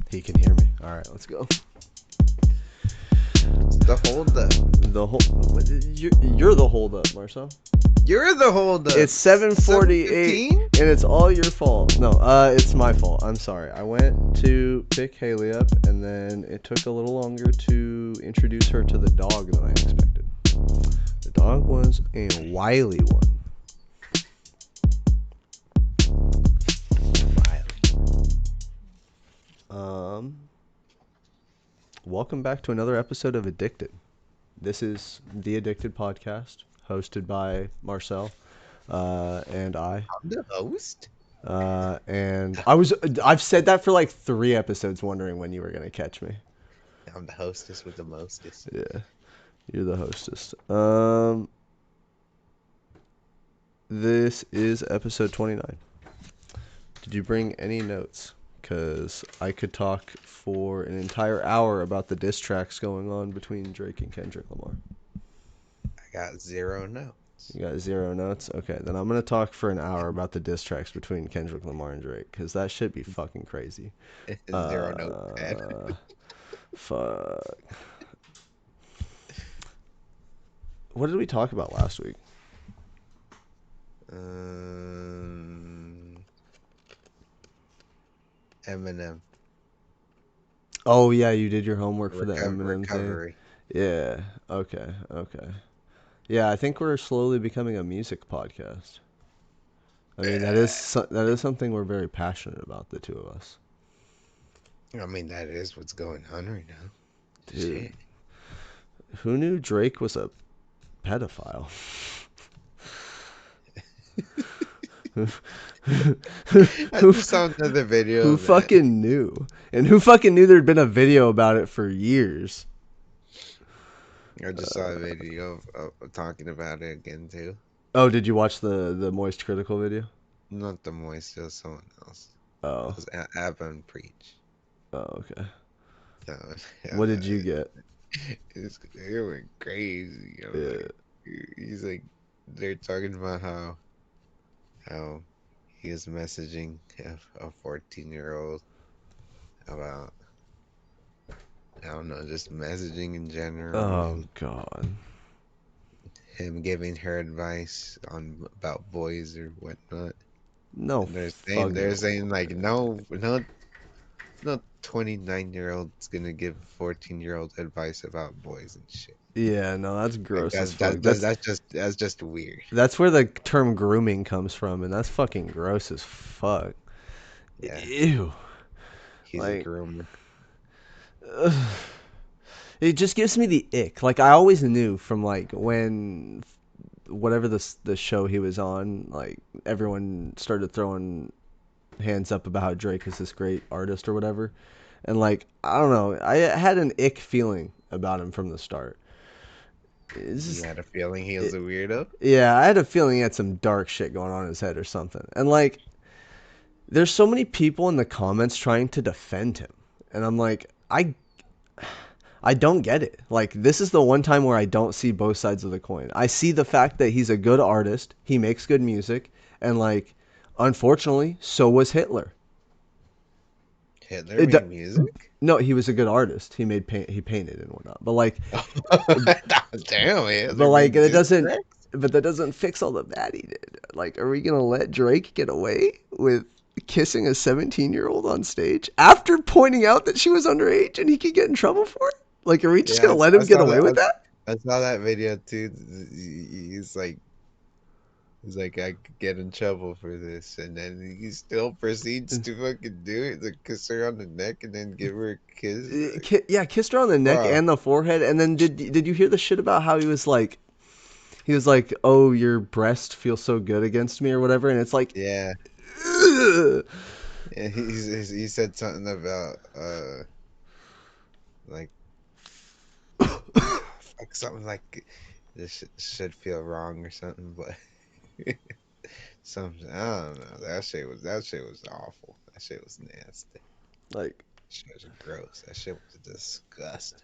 He can hear me. All right, let's go. The holdup. The whole you're the holdup, Marcel. You're the holdup. It's 7:48 7:15? and it's all your fault. No, it's my fault. I'm sorry. I went to pick Haley up and then it took a little longer to introduce her to the dog than I expected. The dog was a wily one. Welcome back to another episode of ADickDid. This is the ADickDid podcast, hosted by Marcel and I. I'm the host. And I've said that for like 3 episodes, wondering when you were gonna catch me. I'm the hostess with the mostest. Yeah, you're the hostess. This is episode 29. Did you bring any notes? Because I could talk for an entire hour about the diss tracks going on between Drake and Kendrick Lamar. I got 0 notes. You got 0 notes? Okay, then I'm going to talk for an hour about the diss tracks between Kendrick Lamar and Drake, because that should be fucking crazy. 0 notes. Fuck. What did we talk about last week? Eminem. Oh, yeah, you did your homework for the Eminem recovery. thing. Yeah, okay. Yeah, I think we're slowly becoming a music podcast. I mean, that is something we're very passionate about, the two of us. I mean, that is what's going on right now. Dude, Shit. who knew Drake was a pedophile? I just saw another video. Who fucking knew? And who fucking knew there'd been a video about it for years? I just saw a video of talking about it again too. Oh, did you watch the Moist Critical video? Not the Moist, it was someone else. Oh. It was Avon Preach. Oh, okay. Yeah, What did you get? It went crazy. Yeah. Like, he's like, they're talking about how he is messaging a 14-year-old about, I don't know, just messaging in general. Oh, God. Him giving her advice about boys or whatnot. No, And they're saying like no 29-year-old's gonna give 14-year-old advice about boys and shit. Yeah, no, that's gross Like, as fuck. that's just weird. That's where the term grooming comes from, and that's fucking gross as fuck. Yeah, Ew. he's a Like, groomer. ugh. It just gives me the ick. Like, I always knew from like when whatever the show he was on, like everyone started throwing hands up about how Drake is this great artist or whatever. And like, I don't know, I had an ick feeling about him from the start. It's You just, had a feeling he was a weirdo. yeah, I had a feeling he had some dark shit going on in his head or something. And like, there's so many people in the comments trying to defend him. And I'm like, I don't get it. Like, this is the one time where I don't see both sides of the coin. I see the fact that he's a good artist, he makes good music, and like, unfortunately, so was Hitler. Hitler made music. No, he was a good artist. He painted and whatnot. But like, Damn it! but like, but that doesn't fix all the bad he did. Like, are we gonna let Drake get away with kissing a 17-year-old on stage after pointing out that she was underage and he could get in trouble for it? Like, are we just gonna let him get away with that? I saw that video too. He's like, I could get in trouble for this, and then he still proceeds to fucking do it, like kiss her on the neck and then give her a kiss. Yeah, kissed her on the neck and the forehead. And then did you hear the shit about how he was like, oh, your breast feels so good against me or whatever, and it's like, yeah, ugh. yeah. He said something about like like something like this should feel wrong or something, but. Something I don't know. That shit was awful. That shit was nasty. Like, That shit was gross. That shit was disgusting.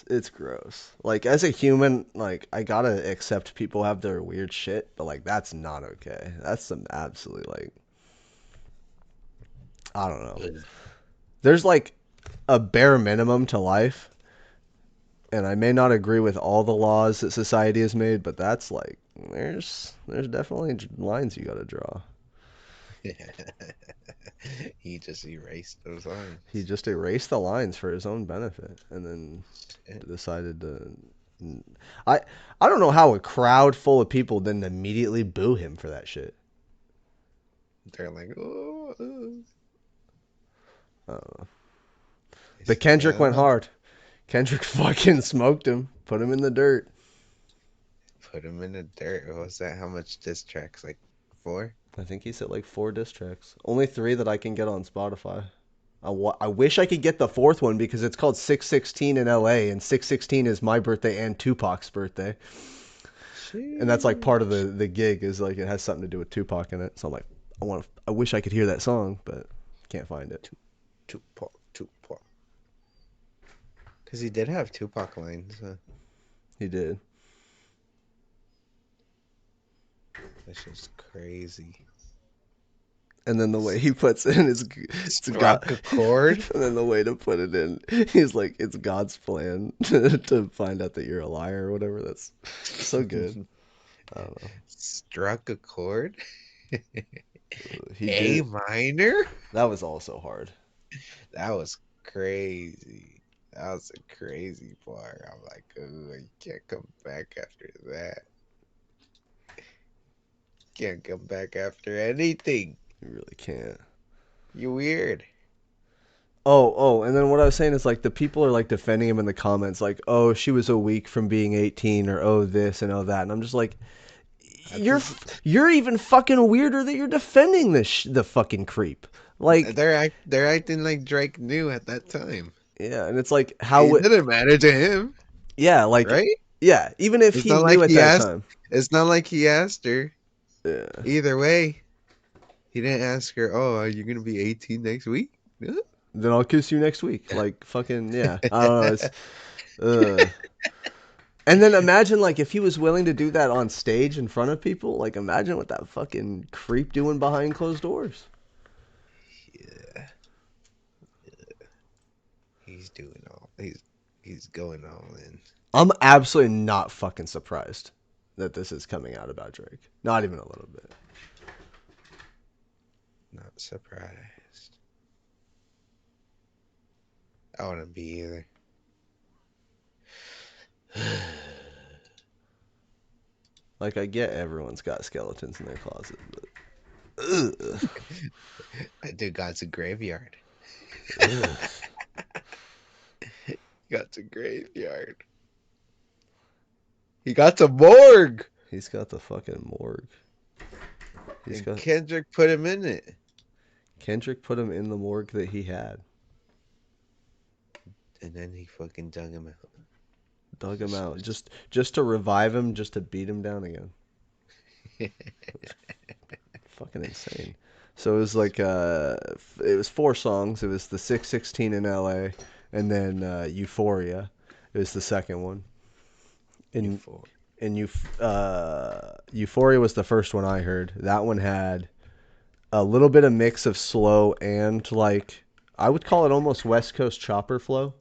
it's gross. Like, as a human, like, I gotta accept people have their weird shit, but like, that's not okay. That's some absolute, like, I don't know. There's like a bare minimum to life, and I may not agree with all the laws that society has made, but that's like there's definitely lines you got to draw. He just erased those He lines. just erased the lines for his own benefit, and then Shit. decided to. I I don't know how a crowd full of people didn't immediately boo him for that shit. They're like, oh, Uh, but it's Kendrick went Nuff. hard. Kendrick fucking smoked him, put him in the dirt. Put him in the dirt. What was that? How much diss tracks? Like four? I think he said like 4 diss tracks. Only 3 that I can get on Spotify. I wish I could get the fourth one because it's called 616 in LA, and 616 is my birthday and Tupac's birthday. And that's like part of Sheesh. the gig is like it has something to do with Tupac in it. So I'm like, I wish I could hear that song, but can't find it. Tupac, Tupac. Because he did have Tupac lines. He did. That's just crazy. And then the way S- he puts it in is it's God. Struck a chord. And then the way to put it in, he's like, it's God's plan to find out that you're a liar or whatever. That's so good. I don't know. Struck a chord. He A did. minor. That was also hard. That was crazy. That was a crazy part. I'm like, oh, you can't come back after that. Can't come back after anything. You really can't. You weird. Oh, and then what I was saying is like the people are like defending him in the comments, like, oh, she was a week from being 18, or oh this and oh that, and I'm just like, That's his, you're even fucking weirder that you're defending the fucking creep. Like, they're acting like Drake knew at that time. yeah, and it's like how It would didn't matter to him, yeah, like right? yeah, even if It's he not like knew at he that asked. time. It's not like he asked her. Yeah. Either way, he didn't ask her. Oh, are you gonna be 18 next week? Huh? Then I'll kiss you next week. Like fucking yeah. I don't know. It's uh and then imagine like if he was willing to do that on stage in front of people, like imagine what that fucking creep doing behind closed doors. Yeah, he's doing all. He's going all in. I'm absolutely not fucking surprised that this is coming out about Drake. Not even a little bit. Not surprised. I wouldn't be either. Like I get everyone's got skeletons in their closet, but ugh, That dude got a graveyard. ugh. Got a graveyard. He got a morgue, He's got the fucking morgue. He's and got Kendrick put him in it. Kendrick put him in the morgue that he had. And then he fucking dug him out. Dug him out just to revive him, just to beat him down again. Fucking insane. So it was like it was 4 songs. It was the 616 in LA, and then Euphoria. It was the second one. You And fool. Euphoria was the first one I heard. That one had a little bit of mix of slow and like I would call it almost West Coast chopper flow.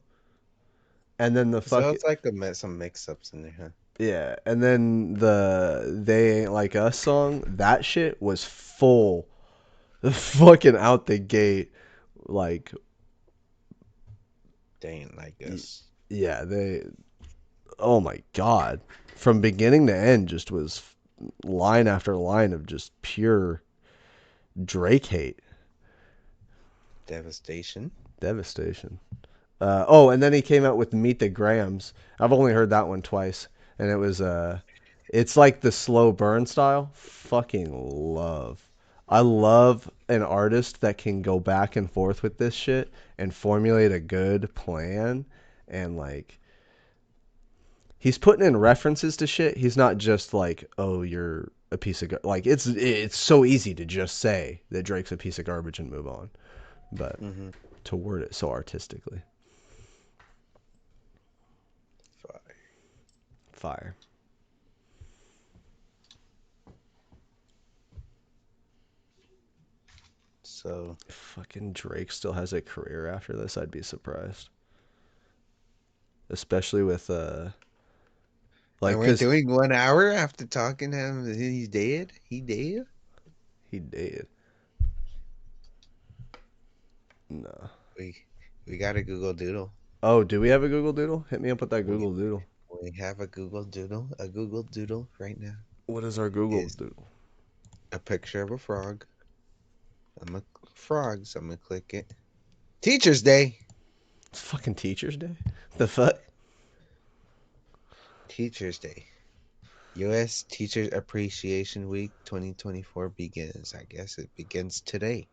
And then the So fuck it's like some mix-ups in there, huh? yeah, and then the They Ain't Like Us song, that shit was full fucking out the gate like They ain't like us. yeah, they oh my god. From beginning to end just was line after line of just pure Drake hate. Devastation. Devastation. Oh, and then he came out with Meet the Grahams. I've only heard that one twice, and it's like the slow burn style. Fucking love. I love an artist that can go back and forth with this shit and formulate a good plan, and like he's putting in references to shit. He's not just like, oh, you're a piece of like it's so easy to just say that Drake's a piece of garbage and move on, but Mm-hmm. to word it so artistically, Fire. fire. So So, If fucking Drake still has a career after this, I'd be surprised. Especially with and like, we're cause doing 1 hour after talking to him. He's dead. He dead. he did. No. We we got a Google Doodle. Oh, do we have a Google Doodle? Hit me up with that We Google Doodle. we have a Google Doodle. A Google Doodle right now What is our Google is Doodle? a picture of a frog. I'm a frog, so I'm gonna click it. Teacher's Day. It's fucking Teachers Day. The fuck? Teacher's Day. U.S. Teachers Appreciation Week 2024 begins. I guess it begins today.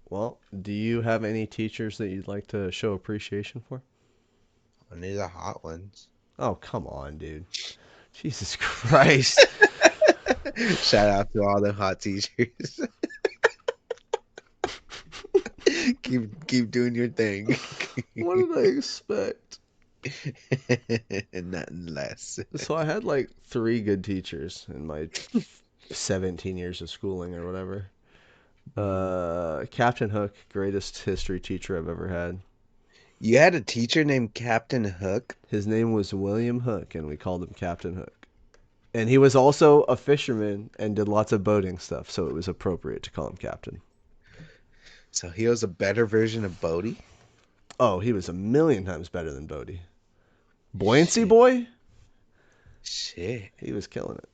Well, do you have any teachers that you'd like to show appreciation for? Only the hot ones. Oh, come on, dude. Jesus Christ. Shout out to all the hot teachers. keep doing your thing. What did I expect? Nothing less. So I had like three good teachers in my 17 years of schooling or whatever. Mhm. Captain Hook, greatest history teacher I've ever had. You had a teacher named Captain Hook. His name was William Hook, and we called him Captain Hook. And he was also a fisherman and did lots of boating stuff, so it was appropriate to call him Captain. So he was a better version of Bodie. Oh, he was a million times better than Bodie. Buoyancy Shit. boy? Shit. He was killing it.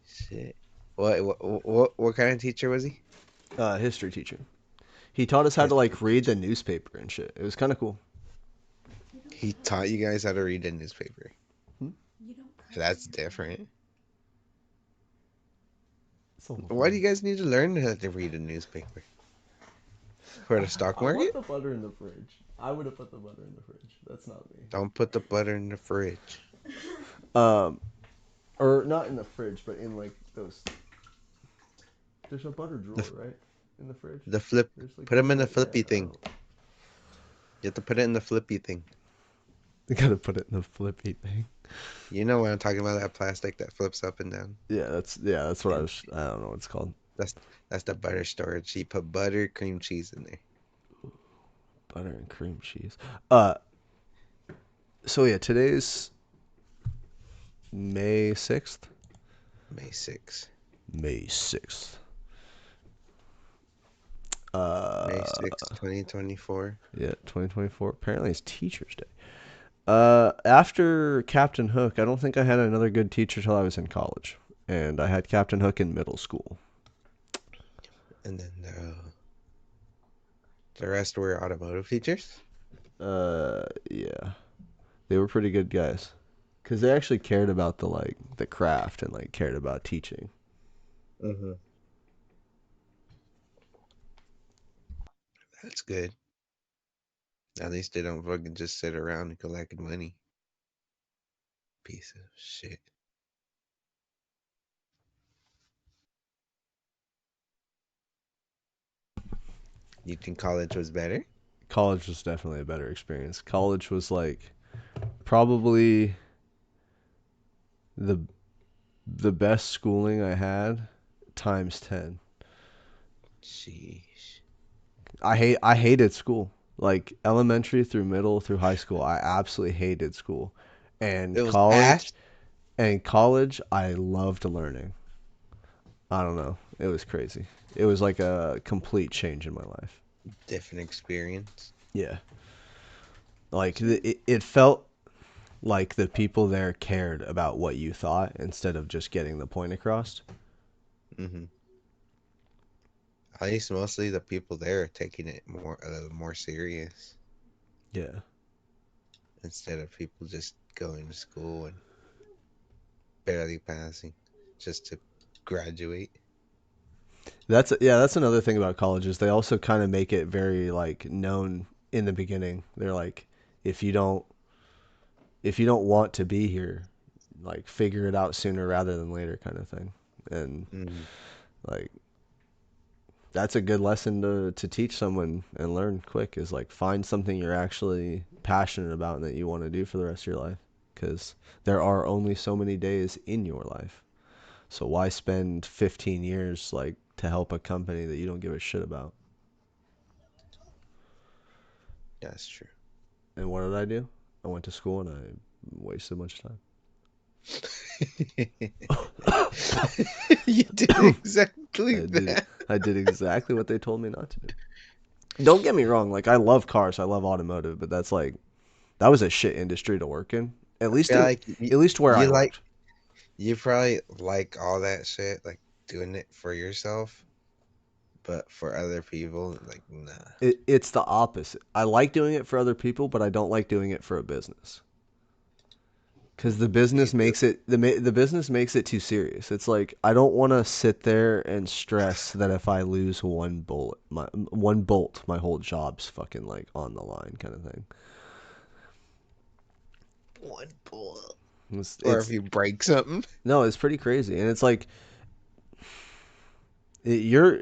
Shit. What kind of teacher was he? History teacher. He taught us how to History like read teacher. the newspaper and shit. It was kind of cool. He taught you guys how to read a newspaper. Hmm? That's different. So Why do fun. you guys need to learn how to read a newspaper? For the stock I want market? the butter in the fridge. I would have put the butter in the fridge. That's not me. Don't put the butter in the fridge. Um, or not in the fridge, but in like those. There's a butter The, drawer, right? In the fridge. the flip. There's like Put them in the literally, yeah. flippy thing. Oh, You have to put it in the flippy thing. you gotta put it in the flippy thing. You know what I'm talking about? That plastic that flips up and down. Yeah, that's what I And was. I don't know what it's called. that's that's the butter storage. You put butter, cream cheese in there. Butter and cream cheese. Uh, so yeah, today's May 6th. May 6th. May 6th. May Uh, 6th, 2024. yeah, 2024. Apparently, it's Teachers Day. After Captain Hook, I don't think I had another good teacher till I was in college, and I had Captain Hook in middle school. And then the rest were automotive teachers. Yeah, they were pretty good guys, cause they actually cared about the craft and like cared about teaching. Mm-hmm. That's good. At least they don't fucking just sit around and collect money. Piece of shit. You think college was better? College was definitely a better experience. College was like probably the the best schooling I had times 10. Sheesh. I hated school. Like elementary through middle through high school, I absolutely hated school. And It was college, ass. I loved learning. I don't know. It was crazy. It was like a complete change in my life. Different experience. Yeah. Like it felt like the people there cared about what you thought instead of just getting the point across. Mm-hmm. At least mostly the people there are taking it more serious Yeah. instead of people just going to school and barely passing just to graduate. That's another thing about colleges. They also kind of make it very like known in the beginning. They're like if you don't if you don't want to be here, like figure it out sooner rather than later kind of thing. And Mm-hmm. like that's a good lesson to teach someone and learn quick is like find something you're actually passionate about and that you want to do for the rest of your life because there are only so many days in your life. So why spend 15 years like to help a company that you don't give a shit about? That's true. And what did I do? I went to school and I wasted a bunch of You did time. exactly I did that. I did exactly what they told me not to do. Don't get me wrong, like I love cars, I love automotive, but that's like that was a shit industry to work in. I feel like At least where I you like worked. you probably like all that shit, like doing it for yourself, but for other people, like nah. It's the opposite. I like doing it for other people, but I don't like doing it for a business. Because You do. the business makes it too serious. It's like I don't want to sit there and stress that if I lose one bolt, my whole job's fucking like on the line, kind of thing. One pull. Or if It's you break something. no, it's pretty crazy, and it's like your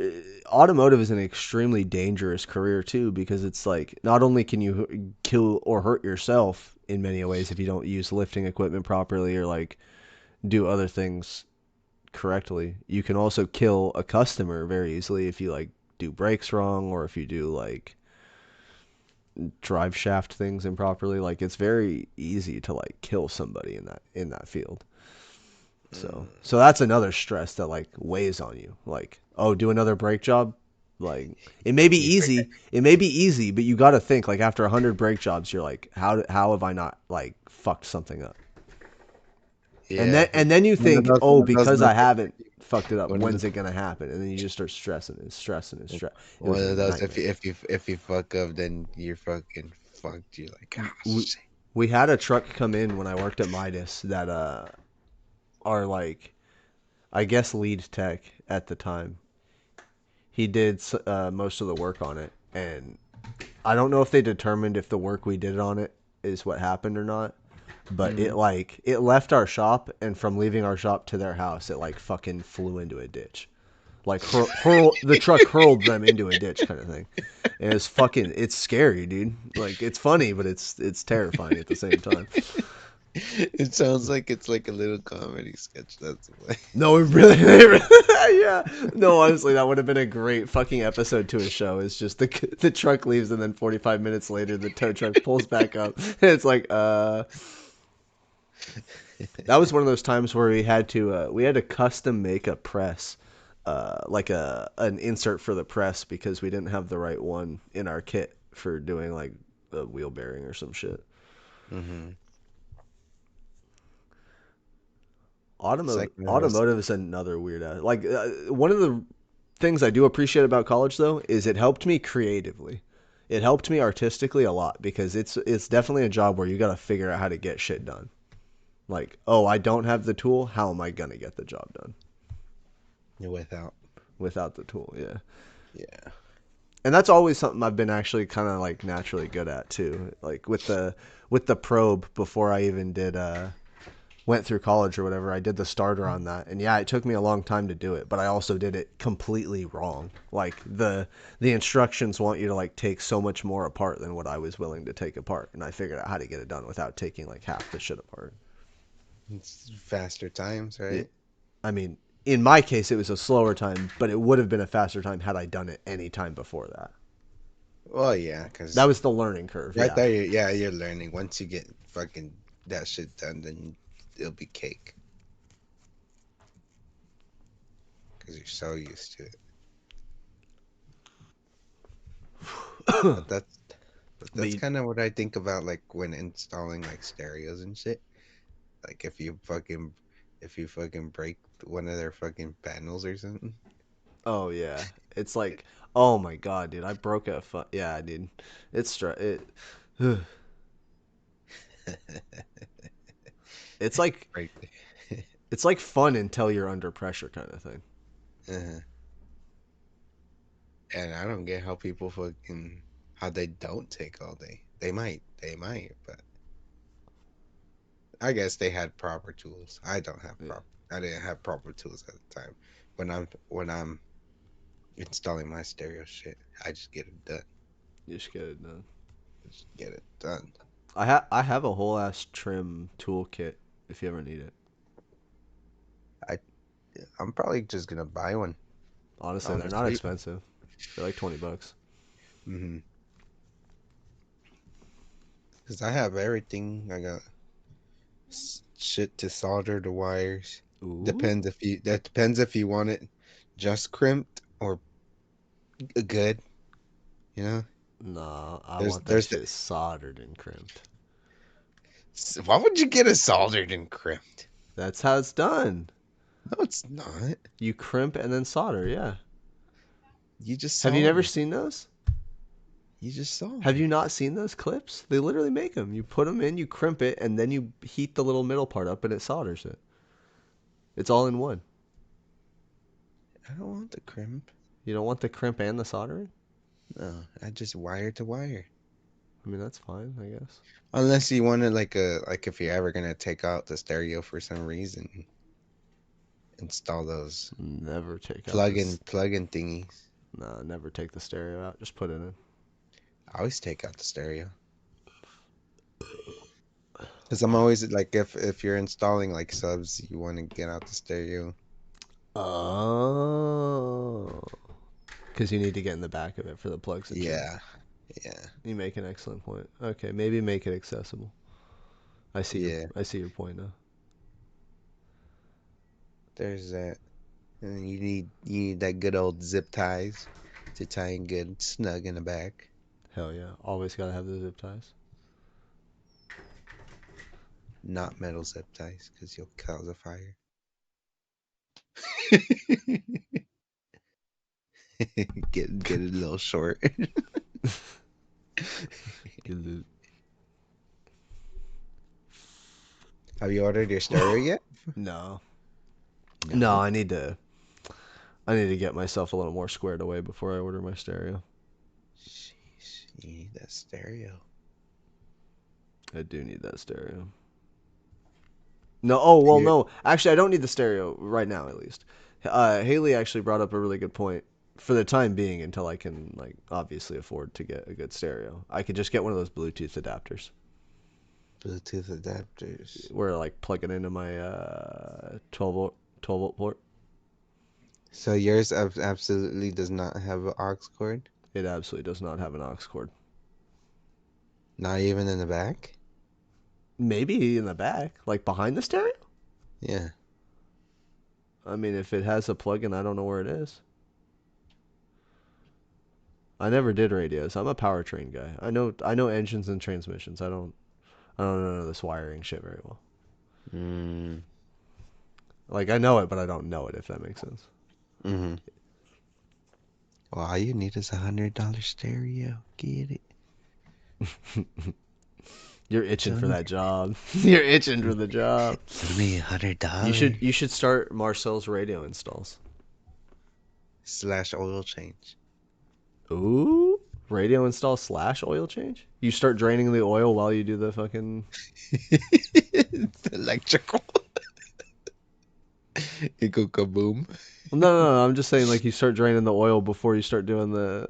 automotive is an extremely dangerous career too because it's like not only can you kill or hurt yourself in many ways if you don't use lifting equipment properly or like do other things correctly, you can also kill a customer very easily if you like do brakes wrong or if you do like drive shaft things improperly. Like it's very easy to like kill somebody in that field. So Mm. that's another stress that like weighs on you. Like, oh, do another brake job. Like it may be You forget. easy. It may be easy, but you got to think like after 100 brake jobs, you're like, how have I not like fucked something up? Yeah. And then you think, oh, One of those because I notifications. haven't fucked it up, One of when's it gonna happen? And then you just start stressing and stressing and stress. It one was a of those. If nightmare. you fuck up, then you're fucking fucked. You're like, ah, We, shit. we had a truck come in when I worked at Midas that are like I guess lead tech at the time. He did most of the work on it, and I don't know if they determined if the work we did on it is what happened or not. But Mm. it left our shop, and from leaving our shop to their house, it like fucking flew into a ditch. Like the truck hurled them into a ditch, kind of thing. And it's scary, dude. Like it's funny, but it's terrifying at the same time. It sounds like it's like a little comedy sketch. That's why. No, it really, it really yeah. No, honestly, that would have been a great fucking episode to a show. It's just the truck leaves, and then 45 minutes later, the tow truck pulls back up. And it's like, that was one of those times where we had to custom make a press, like an insert for the press because we didn't have the right one in our kit for doing like a wheel bearing or some shit. Hmm. It's like Automotive is another weird like one of the things I do appreciate about college though is it helped me creatively. It helped me artistically a lot because it's definitely a job where you got to figure out how to get shit done. Like, oh, I don't have the tool. How am I gonna get the job done without. without the tool? Yeah, Yeah. and that's always something I've been actually kind of like naturally good at too. Like with the probe before I even did went through college or whatever, I did the starter on that. And yeah, it took me a long time to do it, but I also did it completely wrong. Like the instructions want you to like take so much more apart than what I was willing to take apart, and I figured out how to get it done without taking like half the shit apart. It's faster times, It, right? I mean, in my case, it was a slower time, but it would have been a faster time had I done it any time before that. Well, yeah, That because was the learning curve. right Yeah. there, yeah, you're learning. Once you get fucking that shit done, then it'll be cake because you're so used to it. But But that's kind of what I think about like when installing like stereos and shit. Like if you fucking break one of their fucking panels or something. oh yeah, it's like oh my god, dude, I broke yeah, dude. It's it. It's like Right. it's like fun until you're under pressure kind of thing. Uh-huh. And I don't get how people fucking how they don't take all day. They might, but I guess they had proper tools. Yeah, I didn't have proper tools at the time. When I'm installing my stereo shit, I just get it done. you just get it done. Just get it done. I have a whole ass trim toolkit if you ever need it. I I'm probably just gonna buy one, Honestly, they're not honestly. expensive. They're like $20. Hmm. Cause I have everything. I got shit to solder the wires. Ooh. Depends if you that depends if you want it just crimped or good. You know, Nah, I there's want that there's the. shit soldered and crimped. Why would you get it soldered and crimped? That's how it's done. No, it's not. You crimp and then solder, yeah. You just Have you never solder. seen those? You just Have you solder. not seen those clips? They literally make them. You put them in, you crimp it, and then you heat the little middle part up and it solders it. It's all in one. I don't want the crimp. You don't want the crimp and the soldering? No, I just wire to wire. I mean, that's fine, I guess. Unless you wanted like if you're ever gonna take out the stereo for some reason, install those Never take out this. plug in thingies. Nah, never take the stereo out. Just put it in. I always take out the stereo. Because I'm always like if you're installing like subs, you want to get out the stereo. Oh. Because you need to get in the back of it for the plugs and shit. Yeah, yeah, You make an excellent point. Okay, maybe make it accessible. yeah. I see your point now. There's that. And you need that good old zip ties to tie in good snug in the back. Hell yeah. Always gotta have the zip ties. Not metal zip ties because you'll cause a fire. Get it a little short. Good. Have you ordered your stereo yet? No. No, No. I need to get myself a little more squared away before I order my stereo. Sheesh, you need that stereo. I do need that stereo. No, oh well, You're no. Actually, I don't need the stereo right now, at least. Haley actually brought up a really good point. For the time being, until I can like obviously afford to get a good stereo, I could just get one of those Bluetooth adapters Bluetooth adapters. where I like plug it into my 12 volt port. So yours absolutely does not have an aux cord? It absolutely does not have an aux cord. Not even in the back? Maybe in the back, like behind the stereo. Yeah. I mean, if it has a plug-in, I don't know where it is. I never did radios. I'm a powertrain guy. I know engines and transmissions. I don't know this wiring shit very well. Mm. Like I know it, but I don't know it. If that makes sense. Mm-hmm. Well, all you need is $100 stereo. Get it. You're itching for Johnny. that job. You're itching for the job. Give me $100 You should start Marcel's radio installs. slash oil change. Ooh, radio install slash oil change. You start draining the oil while you do the fucking. It's electrical. It go kaboom. No. I'm just saying like you start draining the oil before you start doing the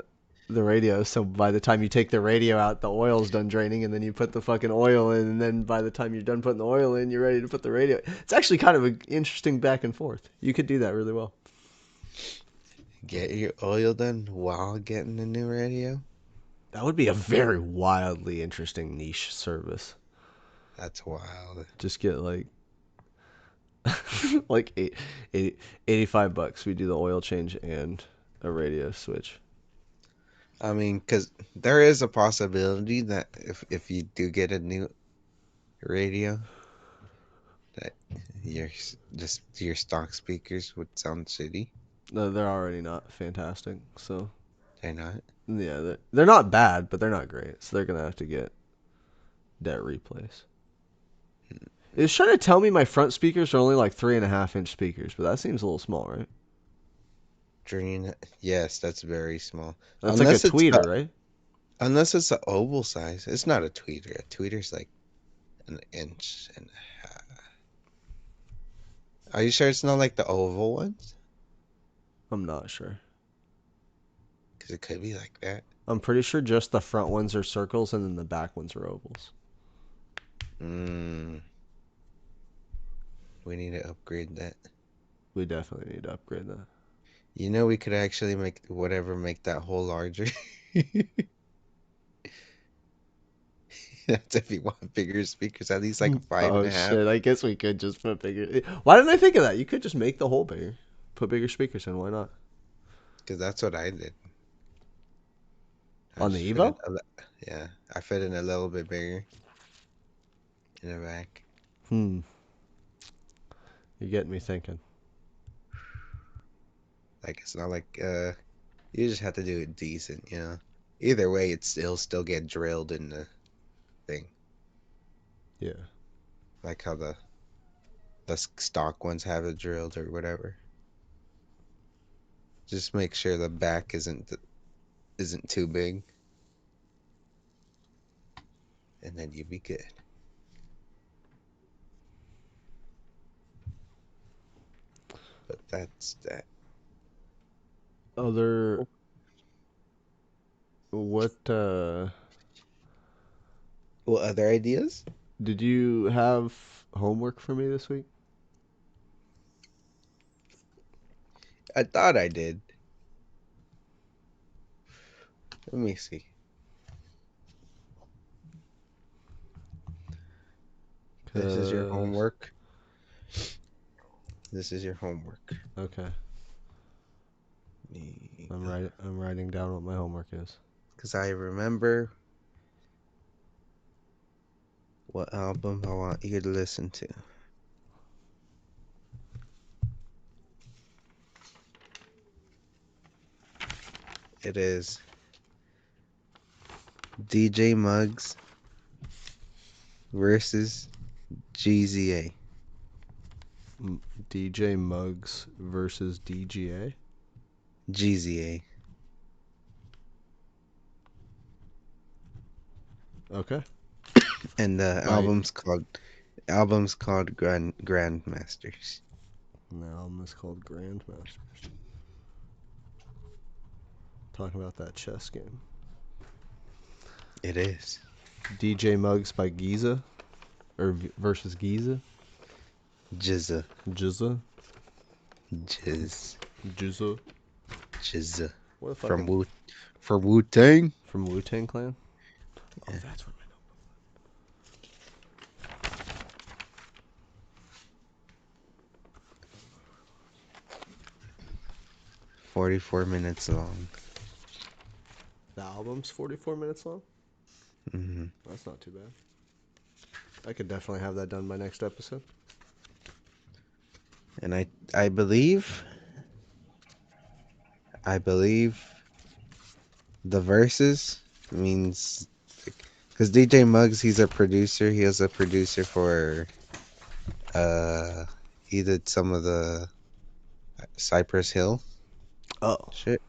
radio. So by the time you take the radio out, the oil's done draining, and then you put the fucking oil in, and then by the time you're done putting the oil in, you're ready to put the radio. It's actually kind of an interesting back and forth. You could do that really well. Get your oil done while getting a new radio. That would be a very wildly interesting niche service. That's wild. Just get like like 85 bucks. We do the oil change and a radio switch. I mean, because there is a possibility that if you do get a new radio, that just your stock speakers would sound shitty. No, they're already not fantastic. So They're not. yeah, they're not bad, but they're not great. So they're gonna have to get that replaced. It's trying to tell me my front speakers are only like 3.5 inch speakers, but that seems a little small, right? Dream. Yes, that's very small. That's like a Unless it's tweeter, right? unless it's the oval size. It's not a tweeter. A tweeter's like an inch and a half. Are you sure it's not like the oval ones? I'm not sure. Because it could be like that. I'm pretty sure just the front ones are circles and then the back ones are ovals. Mm, we need to upgrade that. We definitely need to upgrade that. You know, we could actually make that hole larger. That's if you want bigger speakers, at least like five and Oh a half. shit! I guess we could just put bigger. Why didn't I think of that? You could just make the hole bigger, put bigger speakers in. Why not? Because that's what I did. I On the just fit it Evo? yeah, I fit in a little bit bigger in the back. Hmm. You're getting me thinking. Like it's not like you just have to do it decent, you know. Either way, it'll still get drilled in the thing, Yeah. like how the stock ones have it drilled or whatever. Just make sure the back isn't too big, and then you'll be good. But that's that. Other what? What other ideas? Did you have homework for me this week? I thought I did. Let me see. This is your Cause homework. This is your homework. okay, I'm writing down what my homework is. Because I remember what album I want you to listen to. It is DJ Muggs versus GZA. DJ Muggs versus DGA. GZA. Okay. And the My album's called Grandmasters. album is called Grandmasters. Talking about that chess game. It is. DJ Muggs by Giza or versus Giza. Jizza. Jizza. Jiz. Jizza. Jizza. What a From fucking Wu Tang. from Wu Tang Clan. Oh, Yeah. that's what 44 minutes long. the album's 44 minutes long. hmm That's not too bad. I could definitely have that done by next episode. And I believe the verses means because DJ Muggs, he's a producer. He was a producer for uh he did some of the Cypress Hill Oh, shit.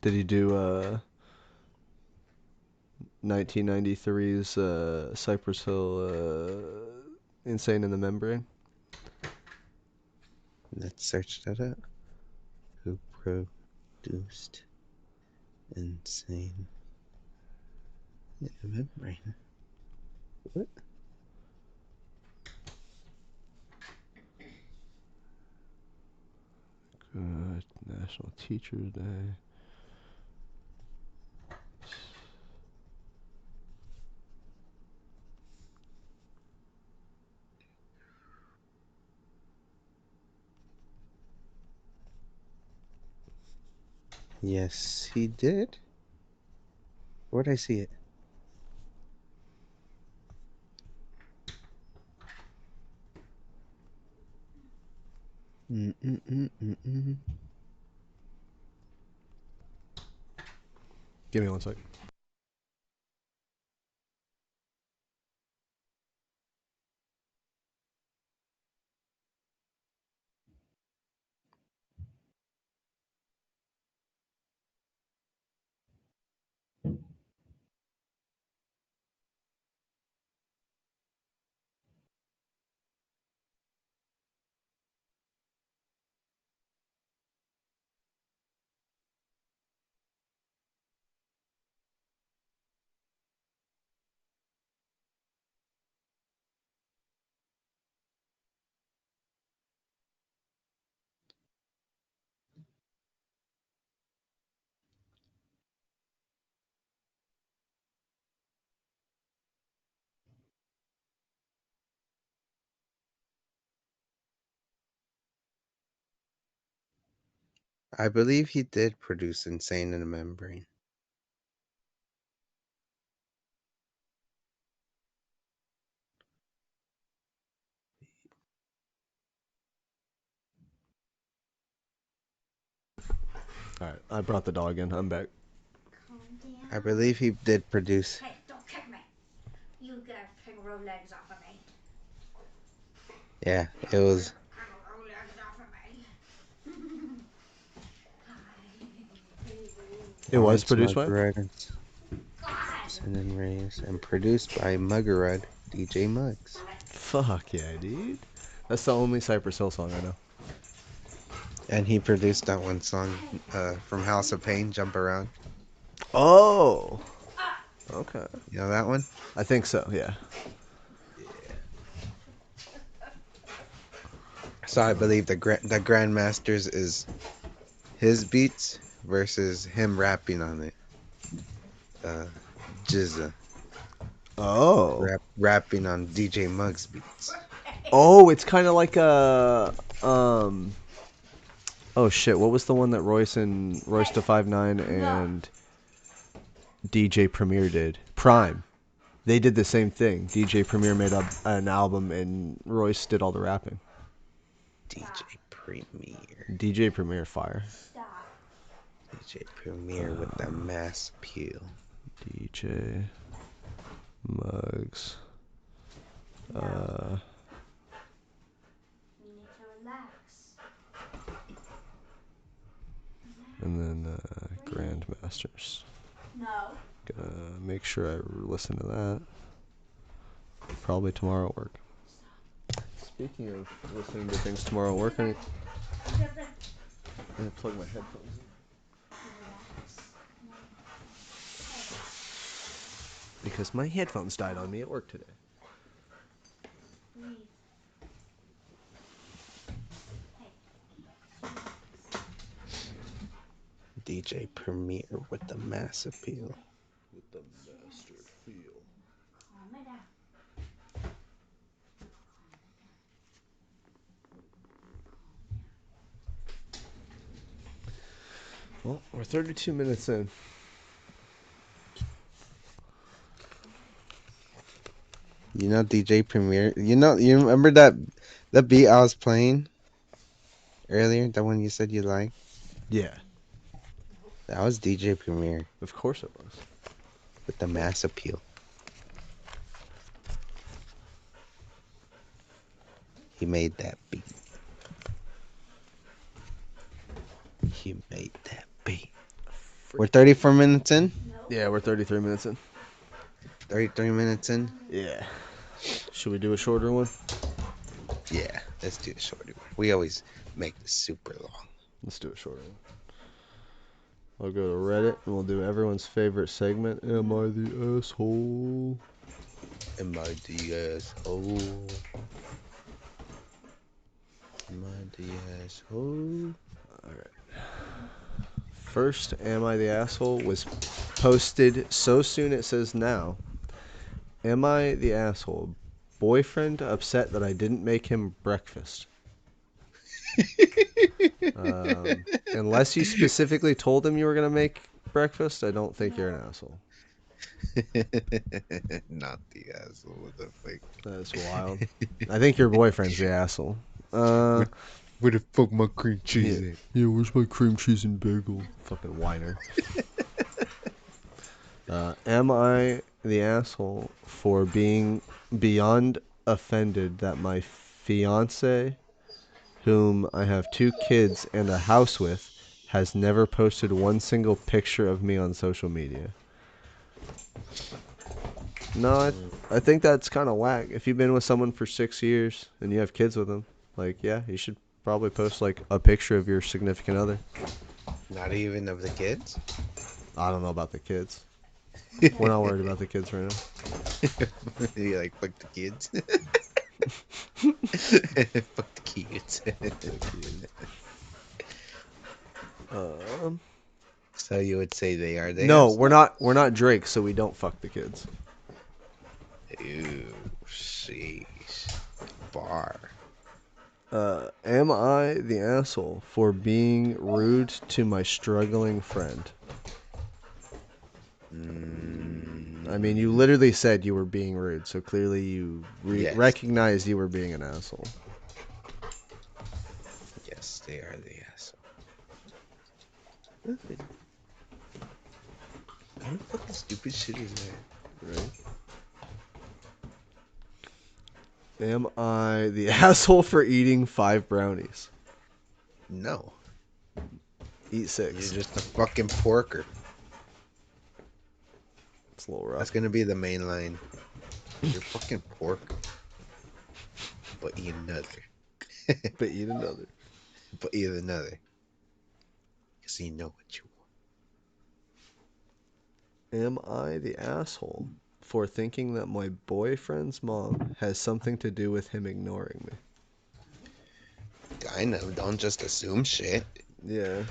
did he do 1993's Cypress Hill Insane in the Membrane? Let's search that up. Who produced Insane Membrane? What? Good National Teachers Day. Yes, he did. Where'd I see it? Mm-mm-mm-mm-mm. Give me one sec. I believe he did produce Insane in the Membrane. All right, I brought the dog in. I'm back. Calm down. I believe he did produce. Hey, don't kick me. You get kangaroo legs off of me. Yeah, it was. Kangaroo legs off of me. It was Lawrence produced by. Muggerud and God. Sin Reyes, and produced by Muggerud, DJ Muggs. Fuck yeah, dude. That's the only Cypress Hill song I know. And he produced that one song from House of Pain, Jump Around. Oh. Okay. You know that one? I think so. Yeah. Yeah. So I believe the Grandmasters is his beats versus him rapping on it. Jizza Oh. rapping on DJ Muggs beats. Oh, it's kind of like a um. Oh shit! What was the one that Royce to 5'9" and DJ Premier did? Prime. They did the same thing. DJ Premier made up an album and Royce did all the rapping. DJ Premier. DJ Premier fire. Stop. DJ Premier with the mass appeal. DJ Muggs. No. You need to relax. And then Grandmasters. No. Gonna make sure I listen to that. Probably tomorrow at work. Speaking of listening to things tomorrow at work, I'm gonna plug my headphones in. Because my headphones died on me at work today. Breathe. DJ Premier with the mass appeal. With the master feel. Calm it down. Well, we're 32 minutes in. You know DJ Premier. You remember that beat I was playing earlier? The one you said you liked? Yeah, That was DJ Premier of course it was. with the mass appeal. He made that beat. He made that beat. We're 34 minutes in? Yeah, we're 33 minutes in. 33 minutes in? Yeah. Should we do a shorter one? Yeah, let's do a shorter one. We always make this super long. Let's do a shorter one. I'll go to Reddit and we'll do everyone's favorite segment. Am I the asshole? Am I the asshole? Am I the asshole? Alright. First, Am I the Asshole was posted so soon it says now. Am I the asshole? Boyfriend upset that I didn't make him breakfast. Unless you specifically told him you were going to make breakfast, I don't think you're an asshole. Not the asshole. What the fuck? That's wild. I think your boyfriend's the asshole. Where the fuck my cream cheese Yeah. at? Yeah, where's my cream cheese and bagel? Fucking whiner. Am I the asshole for being beyond offended that my fiance, whom I have 2 kids and a house with, has never posted one single picture of me on social media? No, I think that's kind of whack. If you've been with someone for 6 years and you have kids with them, like, yeah, you should probably post, like, a picture of your significant other. Not even of the kids? I don't know about the kids. We're not worried about the kids right now. You like, fuck the kids? Fuck the kids. So you would say they are the No, asshole? we're not Drake, so we don't fuck the kids. Ew, sheesh. Bar. Am I the asshole for being rude to my struggling friend? I mean, you Mm, literally said you were being rude, so clearly you yes. recognized you were being an asshole. Yes, they are the asshole. What fucking stupid shit is that? Right? Am I the asshole for eating 5 brownies? No. Eat You're 6. just a fucking porker. It's a little That's rough. gonna be the main line. You're fucking pork, but eat another. But eat another. But eat another. Because you know what you Am I the asshole for thinking that my boyfriend's mom has something to do with him ignoring me? want. Kind of. Don't just assume shit. Yeah.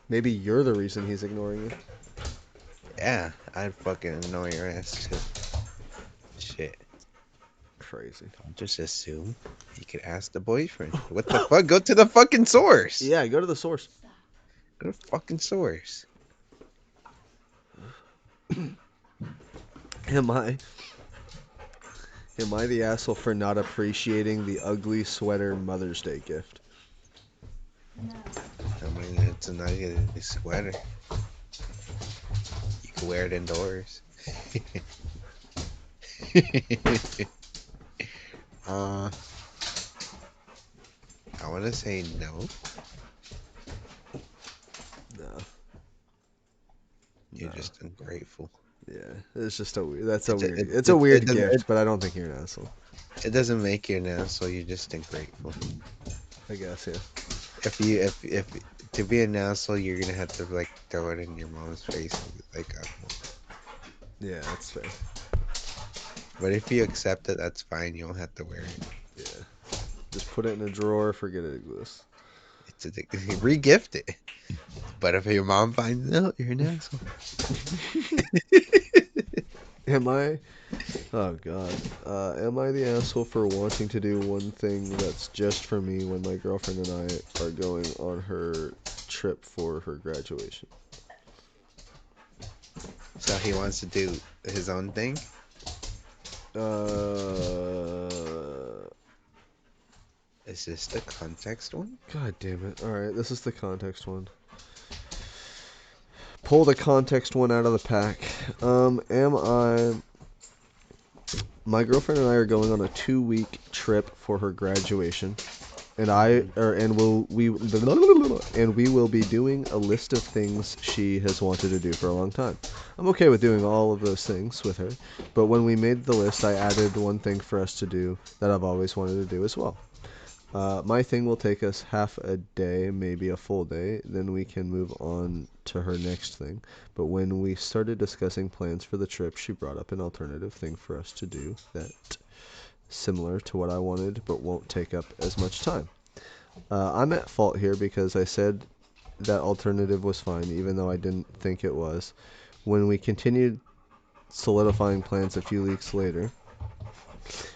Maybe you're the reason he's ignoring you. Yeah, I'd fucking annoy your ass too. Shit. Crazy. Don't just assume. You could ask the boyfriend. What the fuck? Go to the fucking source. Yeah, go to the source. Go to the fucking source. Am I the asshole for not appreciating the ugly sweater Mother's Day gift? No. I mean, it's a nice sweater. You can wear it indoors. uh, I want to say no. No. You're No. just ungrateful. Yeah, it's just a that's a It's a, weird. it, It's a it, it weird doesn't gift, but I don't think you're an asshole. it doesn't make you an asshole. You're just ungrateful. I guess, yeah. If to be an asshole, you're gonna have to like throw it in your mom's face and be like, Yeah, that's fair. but if you accept it, that's fine. You don't have to wear it. Yeah, just put it in a drawer. Forget it exists. It's a re-gift it. But if your mom finds out, you're an asshole. Am I? Oh God. Am I the asshole for wanting to do one thing that's just for me when my girlfriend and I are going on her trip for her graduation? So he wants to do his own thing. Uh. Is this the context one? God damn it. All right, this is the context one. Pull the context one out of the pack. Am I? My girlfriend and I are going on a 2-week trip for her graduation, and Mm-hmm. we will be doing a list of things she has wanted to do for a long time. I'm okay with doing all of those things with her, but when we made the list, I added one thing for us to do that I've always wanted to do as well. My thing will take us half a day, maybe a full day. Then we can move on to her next thing. But when we started discussing plans for the trip, she brought up an alternative thing for us to do that similar to what I wanted, but won't take up as much time. I'm at fault here because I said that alternative was fine, even though I didn't think it was. When we continued solidifying plans a few weeks later,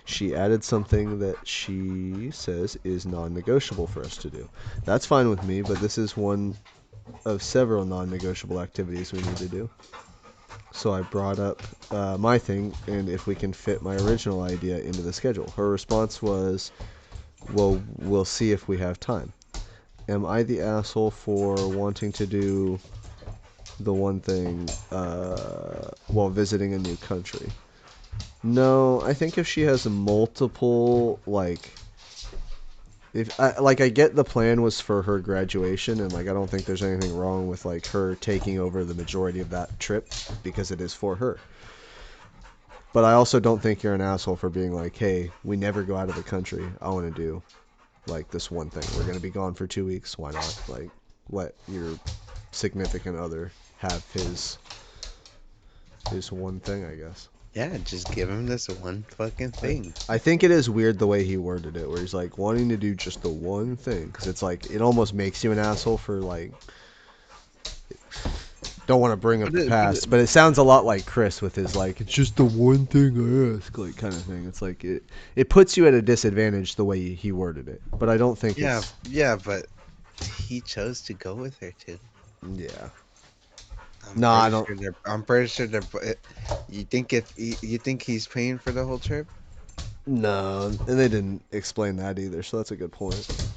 she added something that she says is non-negotiable for us to do. That's fine with me, but this is one of several non-negotiable activities we need to do. So I brought up my thing and if we can fit my original idea into the schedule. Her response was, well, we'll see if we have time. Am I the asshole for wanting to do the one thing while visiting a new country? No, I think if she has multiple if I get the plan was for her graduation and like I don't think there's anything wrong with like her taking over the majority of that trip because it is for her. But I also don't think you're an asshole for being like, "Hey, we never go out of the country. I want to do like this one thing. We're going to be gone for 2 weeks. Why not?" Like let your significant other have his one thing, I guess. Yeah, just give him this one fucking I, thing. I think it is weird the way he worded it, where he's like wanting to do just the one thing, because it's like it almost makes you an asshole for like don't want to bring up But the but past, but it sounds a lot like Chris with his like, it's just the one thing I ask, like kind of thing. It's like it puts you at a disadvantage the way he worded it, but I don't think yeah, it's yeah, but he chose to go with her too. yeah. I'm No, I pretty don't. sure they're. I'm pretty sure they're. You think if you think he's paying for the whole trip? No, and they didn't explain that either, so that's a good point.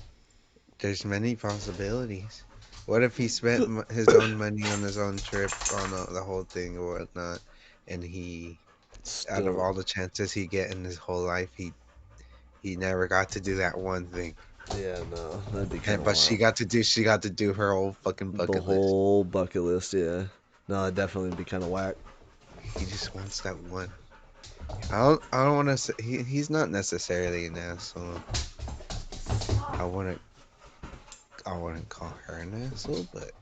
There's many possibilities. What if he spent his own money on his own trip on the whole thing or whatnot, and he, out of Still, all the chances he get in his whole life, he never got to do that one thing. yeah, no, that'd be kind And of but wild. she got to do her whole fucking The bucket list. whole bucket list, yeah. No, it'd definitely be kind of whack. He just wants that one. I don't want to say he's not necessarily an asshole. I wouldn't I wouldn't call her an asshole, but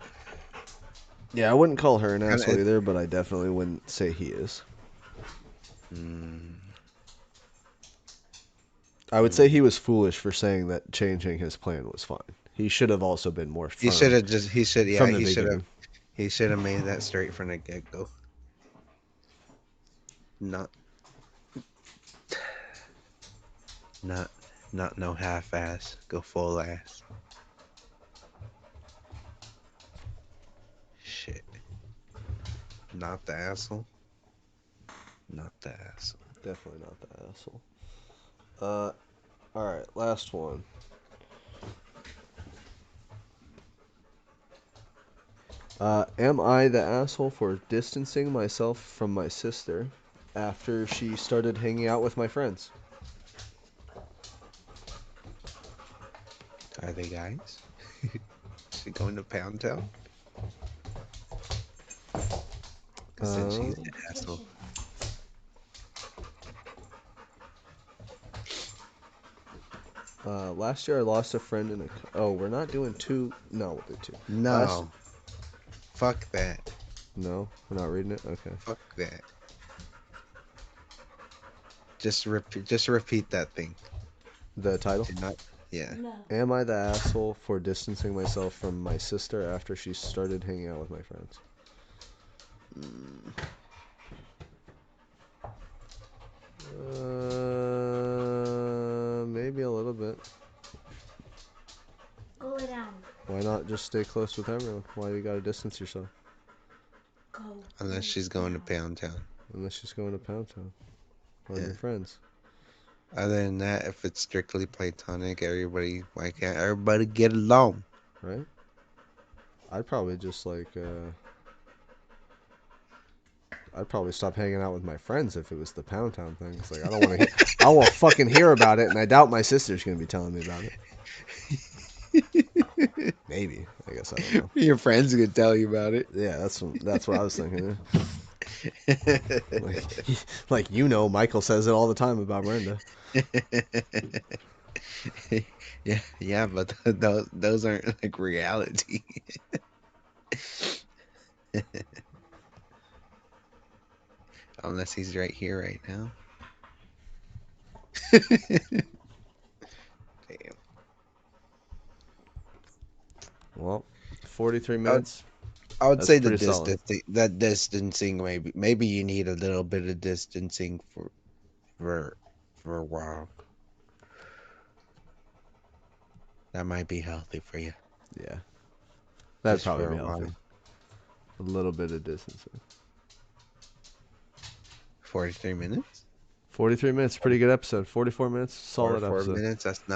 Yeah, I wouldn't call her an kind asshole of. either, but I definitely wouldn't say he is. Mm, I would say mm. he was foolish for saying that changing his plan was fine. He should have also been more He should firm have just he should yeah from the beginning. he should have made that straight from the get go. Not not not no half ass. Go full ass. Shit. Not the asshole. Not the asshole. Definitely not the asshole. Uh, all right, last one. Am I the asshole for distancing myself from my sister after she started hanging out with my friends? Are they guys? She going to Pound Town? Cause then Uh, she's the asshole. Competition. Last year I lost a friend in a. Oh, we're not doing two. No, we'll do two. Last. No. Fuck that. No, we're not reading it. Okay. Fuck that. Just repeat that thing. The title. Do not yeah. No. Am I the asshole for distancing myself from my sister after she started hanging out with my friends? Mm, Maybe a little bit. Go lay down. Why not just stay close with everyone? Why do you gotta distance yourself? Go unless lay she's going to down. Pound Town. Unless she's going to Pound Town on Yeah. your friends, Other than that, if it's strictly platonic, why can't everybody get along? right? I'd probably just like, I'd probably stop hanging out with my friends if it was the Pound Town thing. It's like I don't want to, I won't fucking hear about it, and I doubt my sister's gonna be telling me about it. Maybe, I guess I don't know. Your friends could tell you about it. Yeah, that's what I was thinking. Like, like Michael says it all the time about Brenda. Yeah, yeah, but those aren't like reality. Unless he's right here right now. Damn. Well, 43 I would, minutes. I would That's say the pretty solid. distancing. That distancing, maybe you need a little bit of distancing for for a while. That might be healthy for you, Yeah, that'd just probably for be a healthy. while. A little bit of distancing. 43 minutes. 43 minutes, pretty good episode. 44 minutes, solid 44 episode. minutes. That's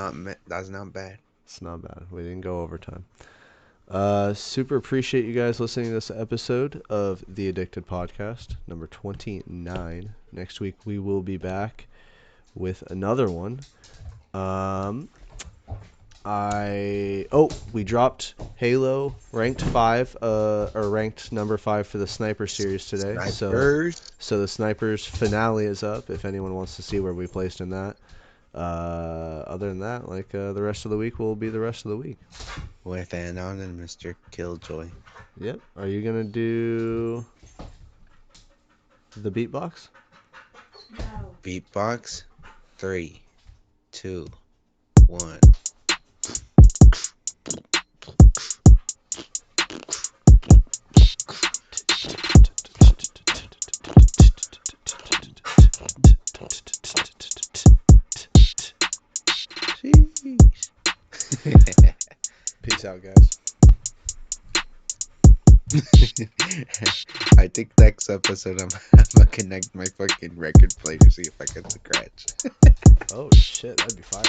not bad. It's not bad. We didn't go overtime. Super appreciate you guys listening to this episode of the Addicted Podcast, number 29. Next week we will be back with another one. Um, we dropped Halo ranked 5, or ranked number 5 for the Sniper series today. Snipers. So the Snipers finale is up. If anyone wants to see where we placed in that. Other than that, the rest of the week will be the rest of the week. With Anon and Mr. Killjoy. Yep. Are you gonna do the beatbox? No. Beatbox. 3, 2, 1. Peace out, guys. I think next episode I'm gonna connect my fucking record player, see if I can scratch. Oh shit, that'd be fire.